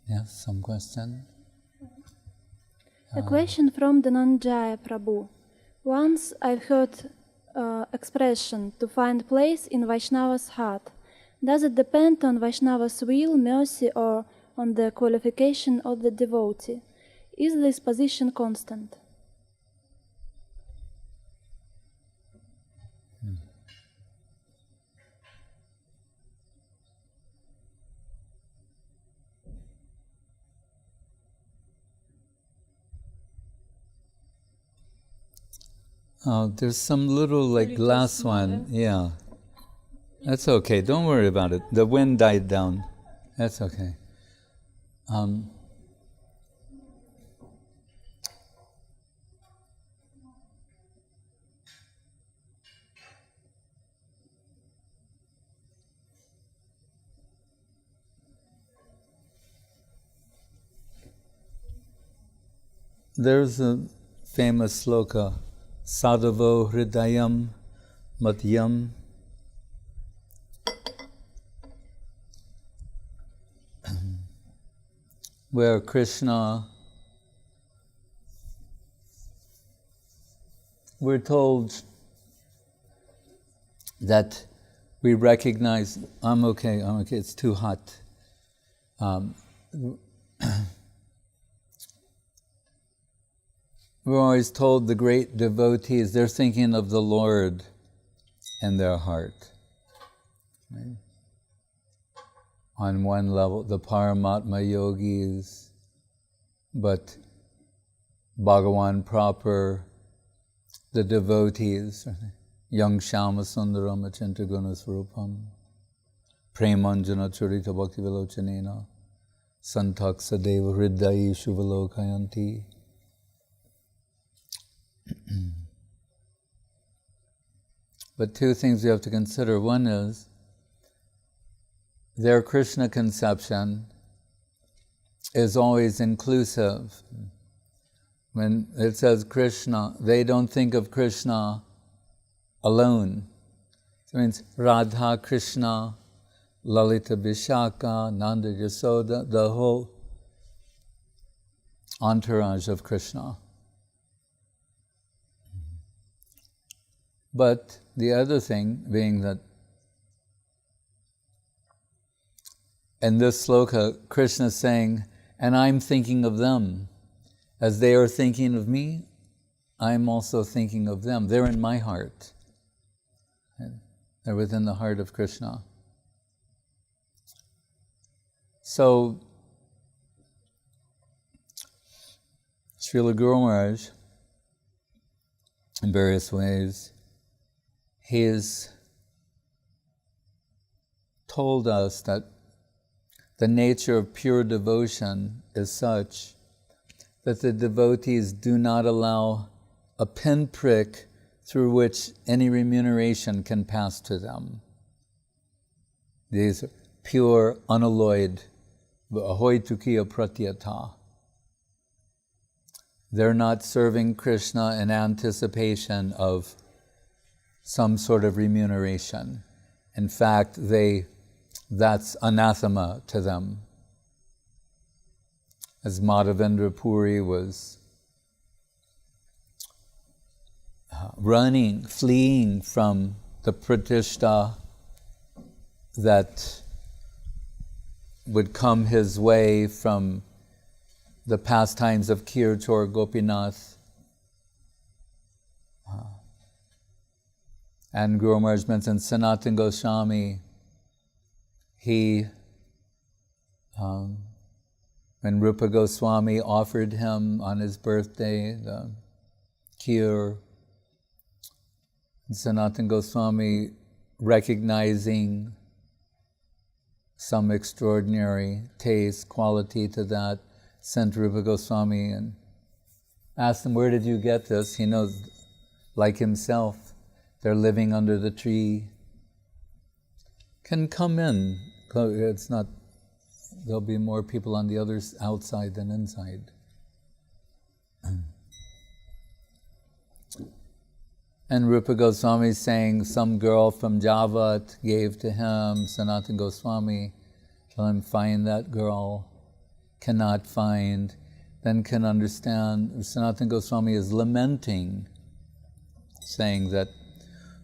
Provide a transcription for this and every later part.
Yes, some question? A question from Dhananjaya Prabhu. Once I've heard expression to find place in Vaishnava's heart. Does it depend on Vaishnava's will, mercy, or on the qualification of the devotee? Is this position constant? Oh, there's some little glass one. Yeah. That's okay. Don't worry about it. The wind died down. That's okay. There's a famous sloka, Sadhavo Hridayam Matyam. Where Krishna, we're told that we recognize, I'm okay, it's too hot. We're always told the great devotees, they're thinking of the Lord in their heart. Right? On one level, the Paramatma yogis, but Bhagavan proper, the devotees, Yang Shama Sundaram Achinta Guna Swarupam, Premanjana Charita Bhakti Vilochanena, Santaksa Deva Hridayi Shuvalokayanti. But two things we have to consider. One is, their Krishna conception is always inclusive. When it says Krishna, they don't think of Krishna alone. It means Radha, Krishna, Lalita Vishaka, Nanda Yasoda, the whole entourage of Krishna. But the other thing being that in this sloka, Krishna is saying, and I'm thinking of them. As they are thinking of me, I'm also thinking of them. They're in my heart. They're within the heart of Krishna. So, Srila Guru Maharaj, in various ways, he has told us that the nature of pure devotion is such that the devotees do not allow a pinprick through which any remuneration can pass to them. These are pure, unalloyed, ahoitukiya pratyata. They're not serving Krishna in anticipation of some sort of remuneration. In fact, that's anathema to them. As Madhavendra Puri was fleeing from the pratishta that would come his way from the pastimes of Kirtor Gopinath. And Guru Maharaj mentioned Sanatana Goswami. He, when Rupa Goswami offered him on his birthday the kheer, Sanatana Goswami, recognizing some extraordinary taste, quality to that, sent Rupa Goswami and asked him, where did you get this? He knows, like himself, they're living under the tree. Can come in. It's not, there'll be more people on the other outside than inside. And Rupa Goswami is saying some girl from Javat gave to him, Sanatana Goswami, tell him find that girl. cannot find, then can understand. Sanatana Goswami is lamenting, saying that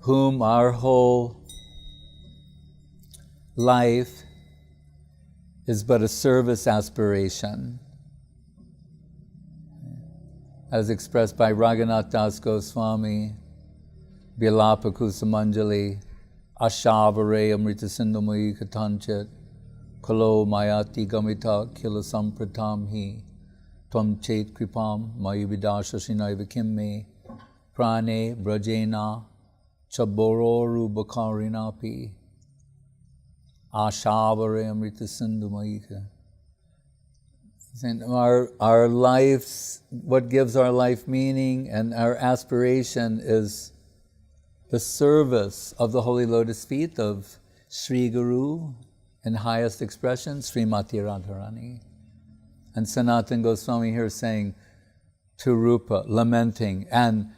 whom our whole life is but a service aspiration, as expressed by Raghunath Das Goswami, Bilapa Kusamanjali, Ashavare Amrita Sindhamai Katanchit, Kalo Mayati Gamita Kila Sampratam Hi, Tvam Chet Kripam, Mayubidasha Shinaiva Kimme, Prane Brajena, Chabororu Bakarinapi, Ashavare Amrita Sindhamai. And our lives, what gives our life meaning and our aspiration is the service of the holy lotus feet of Sri Guru, in highest expression, Srimati Radharani. And Sanatana Goswami here saying to Rupa, lamenting, and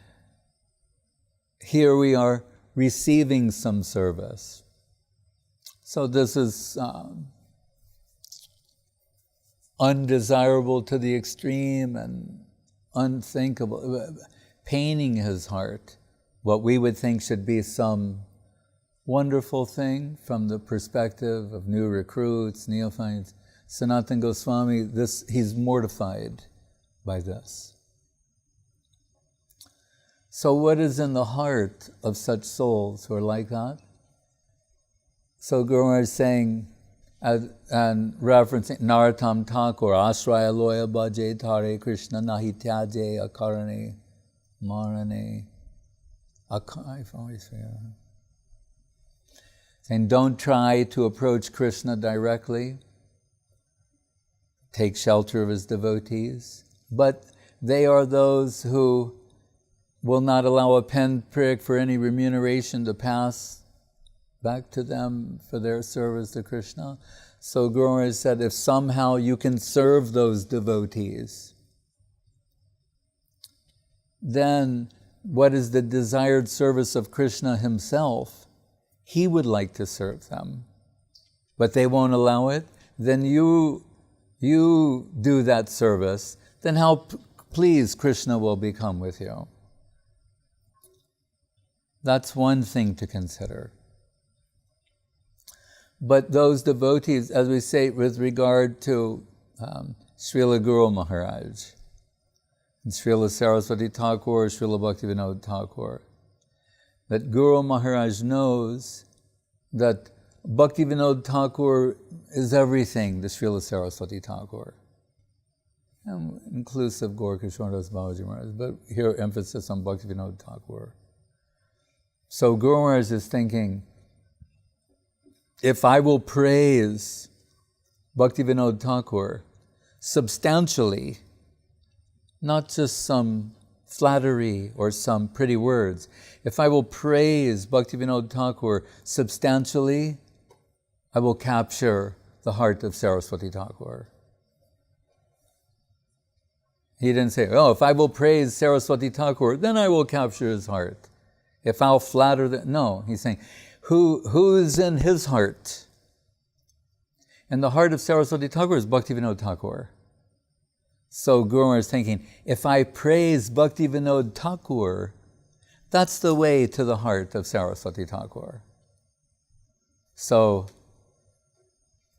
here we are receiving some service. So this is undesirable to the extreme and unthinkable, paining his heart. What we would think should be some wonderful thing from the perspective of new recruits, neophytes, Sanatana Goswami, he's mortified by this. So what is in the heart of such souls who are like that? So Guru Maharaj is saying, and referencing Narottam Thakur, Ashraya Loya Bhaje Tare Krishna Nahi Tyaje Akarane Marane. Saying, don't try to approach Krishna directly. Take shelter of his devotees. But they are those who will not allow a pinprick for any remuneration to pass back to them for their service to Krishna. So Guru Maharaj said, if somehow you can serve those devotees, then what is the desired service of Krishna himself? He would like to serve them, but they won't allow it. Then you do that service, then how pleased Krishna will become with you. That's one thing to consider. But those devotees, as we say with regard to Srila Guru Maharaj, and Srila Saraswati Thakur, Srila Bhaktivinoda Thakur, that Guru Maharaj knows that Bhaktivinoda Thakur is everything to Srila Saraswati Thakur, inclusive Gaur Kishore Das Babaji Maharaj, but here emphasis on Bhaktivinoda Thakur. So Guru Maharaj is thinking, if I will praise Bhaktivinoda Thakur substantially, not just some flattery or some pretty words, if I will praise Bhaktivinoda Thakur substantially, I will capture the heart of Saraswati Thakur. He didn't say, oh, if I will praise Saraswati Thakur, then I will capture his heart. If I'll flatter no, he's saying, who's in his heart? And the heart of Saraswati Thakur is Bhaktivinoda Thakur. So Guru Maharaj is thinking, if I praise Bhaktivinoda Thakur, that's the way to the heart of Saraswati Thakur. So,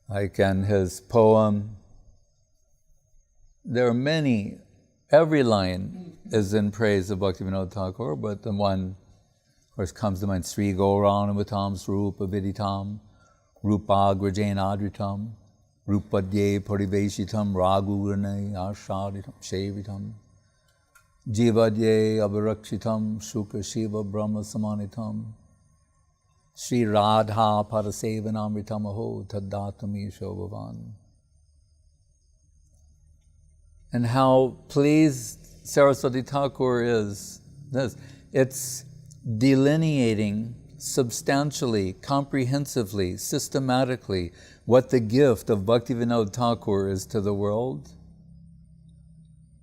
like in his poem, there are many, every line is in praise of Bhaktivinoda Thakur, but the one, of course, comes to mind, Sri Gauranavitam Srupa Viditam, Rupagrajena Adritam, Rupadye Pariveshitam, Ragurane Ashaditam, Shevitam, Jivadye Abhirakshitam, Shuka Shiva Brahma Samanitam, Sri Radha Parasevanamritam Aho Taddatami Shobhavan. And how pleased Saraswati Thakur is this. It's delineating substantially, comprehensively, systematically what the gift of Bhaktivinoda Thakur is to the world.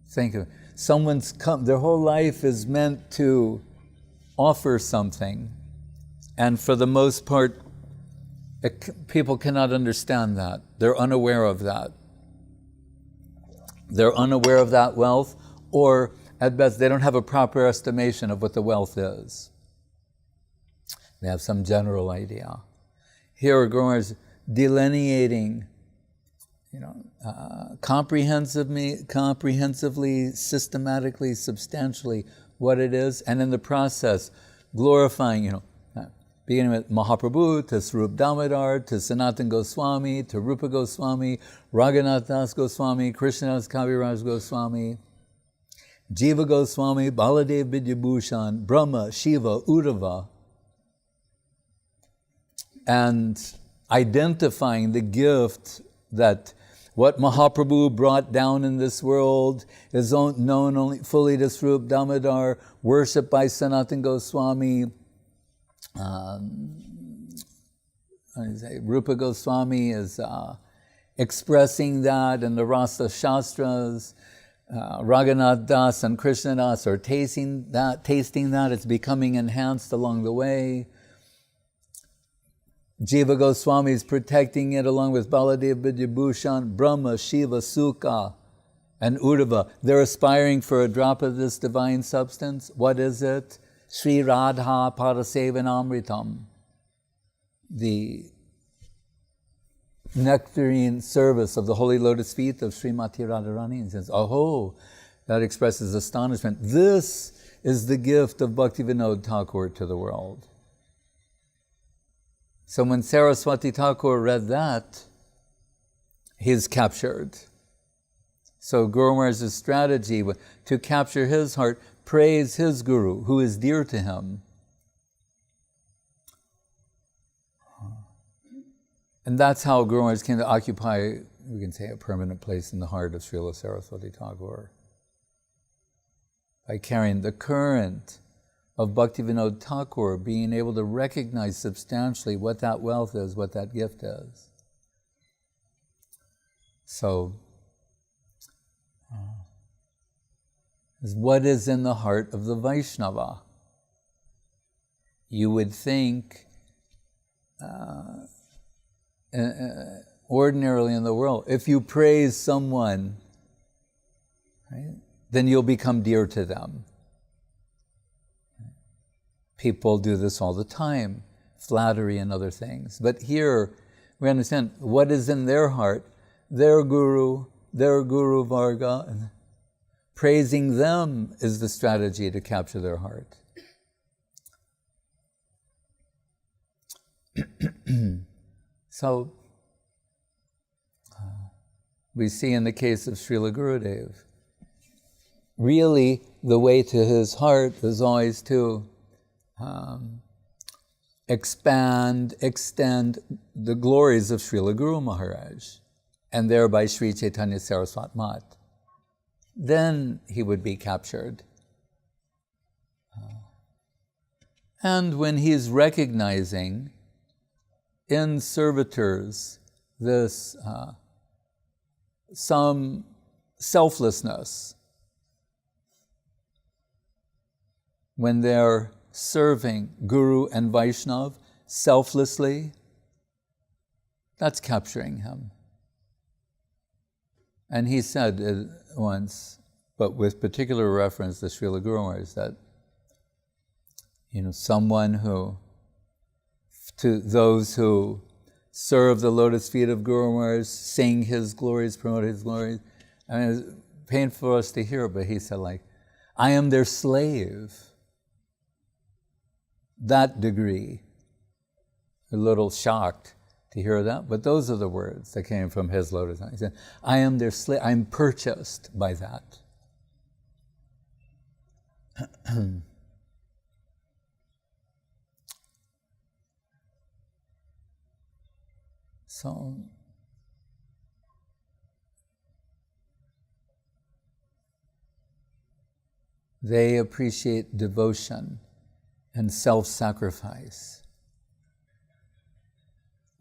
Think of it. Their whole life is meant to offer something, and for the most part, people cannot understand that. They're unaware of that. they're unaware of that wealth, or at best they don't have a proper estimation of what the wealth is. They have some general idea. Here Guru Maharaj is delineating, comprehensively, systematically, substantially what it is, and in the process glorifying, beginning with Mahaprabhu, to Swarup Damodar, to Sanatana Goswami, to Rupa Goswami, Raghunath Das Goswami, Krishnadas Kaviraj Goswami, Jiva Goswami, Baladev Vidyabhushan, Brahma, Shiva, Uddhava, and identifying the gift that what Mahaprabhu brought down in this world is known only fully to Swarup Damodar, worshipped by Sanatana Goswami, Rupa Goswami is expressing that in the Rasa Shastras. Raghunath Das and Krishna Das are tasting that, it's becoming enhanced along the way. Jiva Goswami is protecting it along with Baladev Vidyabhushan, Brahma, Shiva, Sukha, and Uddhava. They're aspiring for a drop of this divine substance. What is it? Sri Radha Parasevanamritam, the nectarine service of the holy lotus feet of Srimati Radharani. And says, oh, that expresses astonishment. This is the gift of Bhaktivinoda Thakur to the world. So when Saraswati Thakur read that, he's captured. So Guru Maharaj's strategy to capture his heart, praise his Guru, who is dear to him. And that's how Guru Maharaj came to occupy, we can say, a permanent place in the heart of Srila Saraswati Thakur. By carrying the current of Bhaktivinoda Thakur, being able to recognize substantially what that wealth is, what that gift is. So, what is in the heart of the Vaishnava? You would think, ordinarily in the world, if you praise someone, right, then you'll become dear to them. People do this all the time, flattery and other things. But here, we understand what is in their heart, their Guru Varga, and praising them is the strategy to capture their heart. So, we see in the case of Srila Gurudev, really the way to his heart is always to extend the glories of Srila Guru Maharaj, and thereby Sri Chaitanya Saraswat Mat. Then he would be captured. And when he's recognizing in servitors this some selflessness, when they're serving Guru and Vaishnav selflessly, that's capturing him. And he said once, but with particular reference to Srila Guru Maharaj, that someone who, to those who serve the lotus feet of Guru Maharaj, sing his glories, promote his glories. I mean, it's painful for us to hear, but he said, I am their slave. That degree. A little shocked to hear that, but those are the words that came from his lotus. He said, I am their slave, I'm purchased by that. So, they appreciate devotion and self-sacrifice,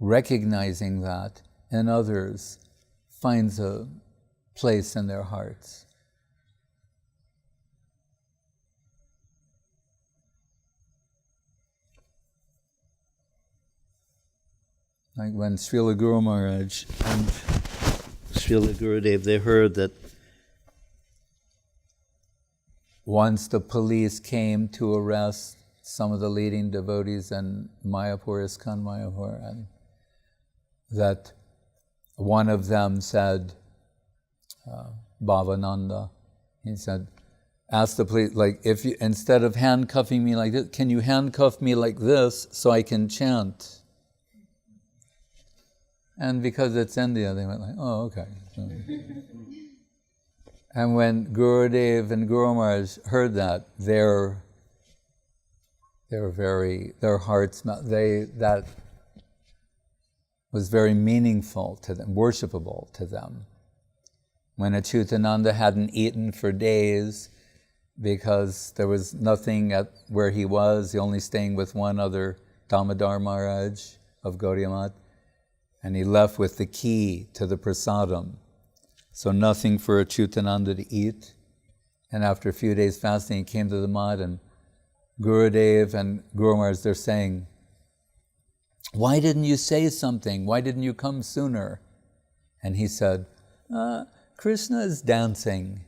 recognizing that in others finds a place in their hearts. Like when Srila Guru Maharaj and Srila Gurudev, they heard that once the police came to arrest some of the leading devotees in Mayapur, ISKCON Mayapur, and that one of them said, Bhavananda, he said, ask the police, like, if you, instead of handcuffing me like this, can you handcuff me like this so I can chant? And because it's India, they went like, oh, okay. And when Gurudev and Guru Maharaj heard that, their hearts, that was very meaningful to them, worshipable to them. When Achyutananda hadn't eaten for days because there was nothing at where he was only staying with one other Damodar Maharaj of Gaudiya Math, and he left with the key to the prasadam. So nothing for Achyutananda to eat. And after a few days fasting, he came to the Math, and Gurudev and Guru Maharaj, they're saying, why didn't you say something? Why didn't you come sooner? And he said, Krishna is dancing.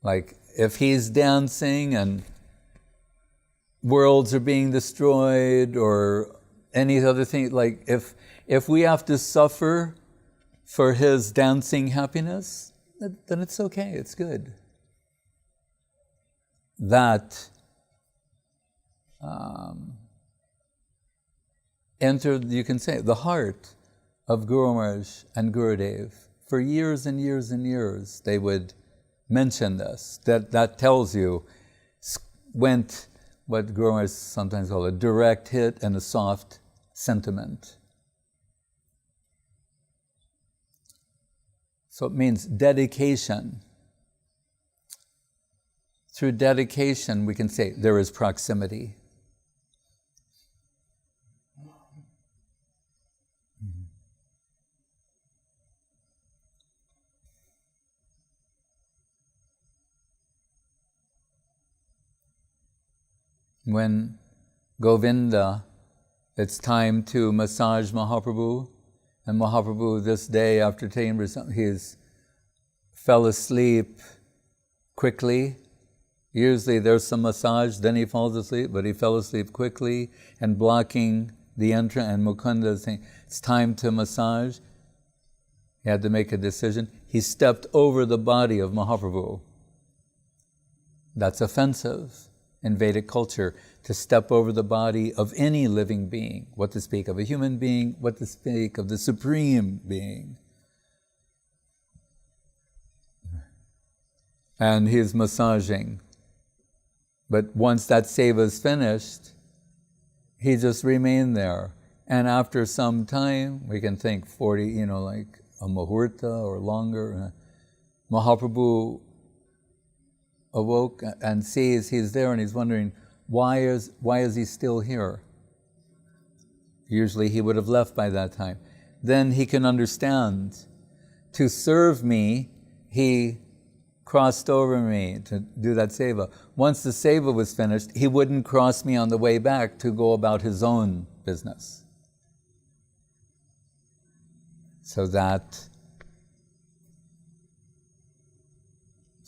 Like, if he's dancing and worlds are being destroyed or any other thing, like if we have to suffer for his dancing happiness, then it's okay, it's good. That entered, you can say, the heart of Guru Maharaj and Gurudev. For years and years and years, they would mention this. That tells you, went what Guru Maharaj sometimes called a direct hit and a soft sentiment. So it means dedication. Through dedication, we can say there is proximity. When Govinda, it's time to massage Mahaprabhu, and Mahaprabhu this day after taking he fell asleep quickly. Usually there's some massage, then he falls asleep, but he fell asleep quickly and blocking the entrance, and Mukunda is saying, it's time to massage. He had to make a decision. He stepped over the body of Mahaprabhu. That's offensive in Vedic culture, to step over the body of any living being. What to speak of a human being, what to speak of the Supreme Being. And he's massaging. But once that seva is finished, he just remained there. And after some time, we can think 40, like a muhurta or longer, Mahaprabhu awoke and sees he's there, and he's wondering, why is he still here? Usually he would have left by that time. Then he can understand, to serve me, he crossed over me to do that seva. Once the seva was finished, he wouldn't cross me on the way back to go about his own business. So that's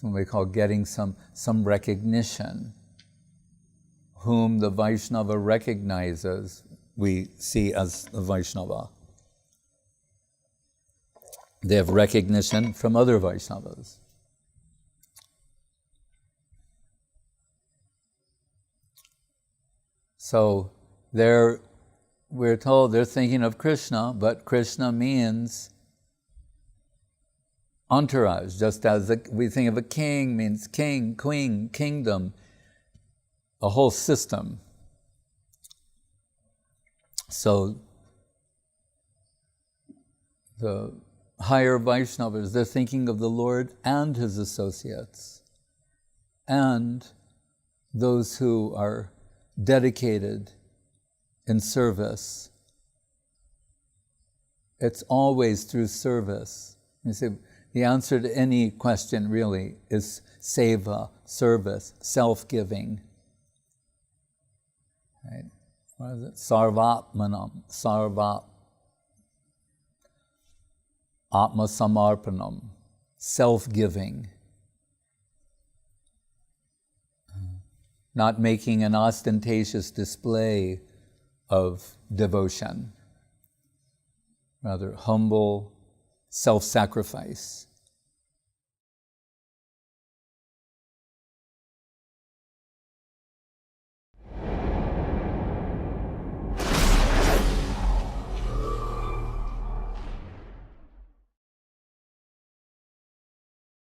what we call getting some recognition. Whom the Vaishnava recognizes, we see as the Vaishnava. They have recognition from other Vaishnavas. So we're told they're thinking of Krishna, but Krishna means entourage, just as we think of a king means king, queen, kingdom, a whole system. So the higher Vaishnavas, they're thinking of the Lord and his associates and those who are dedicated in service. It's always through service. You see, the answer to any question really is seva, service, self-giving. Right? What is it? Sarvatmanam, Atma Samarpanam, self-giving. not making an ostentatious display of devotion, rather humble self-sacrifice.